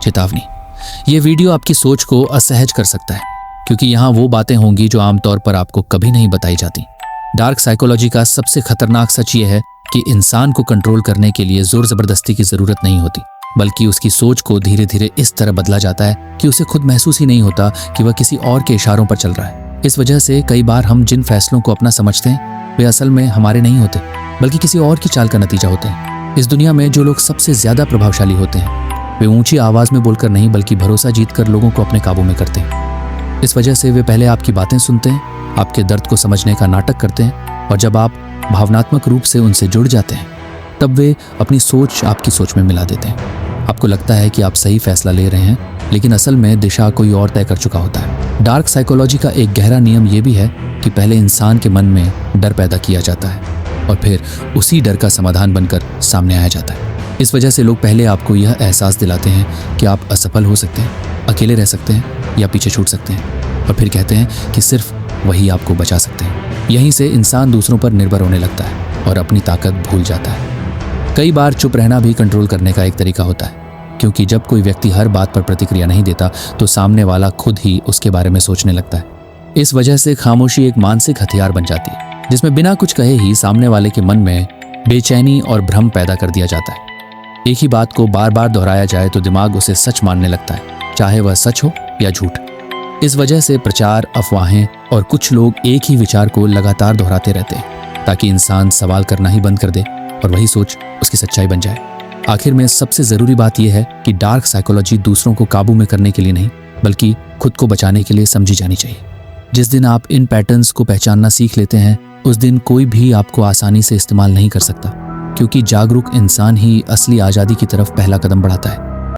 चेतावनी, ये वीडियो आपकी सोच को असहज कर सकता है क्योंकि यहाँ वो बातें होंगी जो आमतौर पर आपको कभी नहीं बताई जाती। डार्क साइकोलॉजी का सबसे खतरनाक सच ये है कि इंसान को कंट्रोल करने के लिए जोर जबरदस्ती की जरूरत नहीं होती, बल्कि उसकी सोच को धीरे धीरे इस तरह बदला जाता है कि उसे खुद महसूस ही नहीं होता कि वह किसी और के इशारों पर चल रहा है। इस वजह से कई बार हम जिन फैसलों को अपना समझते हैं वे असल में हमारे नहीं होते, बल्कि किसी और की चाल का नतीजा होते हैं। इस दुनिया में जो लोग सबसे ज्यादा प्रभावशाली होते हैं वे ऊंची आवाज में बोलकर नहीं बल्कि भरोसा जीतकर लोगों को अपने काबू में करते हैं। इस वजह से वे पहले आपकी बातें सुनते हैं, आपके दर्द को समझने का नाटक करते हैं और जब आप भावनात्मक रूप से उनसे जुड़ जाते हैं तब वे अपनी सोच आपकी सोच में मिला देते हैं। आपको लगता है कि आप सही फैसला ले रहे हैं, लेकिन असल में दिशा कोई और तय कर चुका होता है। डार्क साइकोलॉजी का एक गहरा नियम ये भी है कि पहले इंसान के मन में डर पैदा किया जाता है और फिर उसी डर का समाधान बनकर सामने आया जाता है। इस वजह से लोग पहले आपको यह एहसास दिलाते हैं कि आप असफल हो सकते हैं, अकेले रह सकते हैं या पीछे छूट सकते हैं, और फिर कहते हैं कि सिर्फ वही आपको बचा सकते हैं। यहीं से इंसान दूसरों पर निर्भर होने लगता है और अपनी ताकत भूल जाता है। कई बार चुप रहना भी कंट्रोल करने का एक तरीका होता है, क्योंकि जब कोई व्यक्ति हर बात पर प्रतिक्रिया नहीं देता तो सामने वाला खुद ही उसके बारे में सोचने लगता है। इस वजह से खामोशी एक मानसिक हथियार बन जाती है, जिसमें बिना कुछ कहे ही सामने वाले के मन में बेचैनी और भ्रम पैदा कर दिया जाता है। एक ही बात को बार बार दोहराया जाए तो दिमाग उसे सच मानने लगता है, चाहे वह सच हो या झूठ। इस वजह से प्रचार, अफवाहें और कुछ लोग एक ही विचार को लगातार दोहराते रहते हैं ताकि इंसान सवाल करना ही बंद कर दे और वही सोच उसकी सच्चाई बन जाए। आखिर में सबसे जरूरी बात यह है कि डार्क साइकोलॉजी दूसरों को काबू में करने के लिए नहीं, बल्कि खुद को बचाने के लिए समझी जानी चाहिए। जिस दिन आप इन पैटर्न्स को पहचानना सीख लेते हैं उस दिन कोई भी आपको आसानी से इस्तेमाल नहीं कर सकता, क्योंकि जागरूक इंसान ही असली आज़ादी की तरफ पहला कदम बढ़ाता है।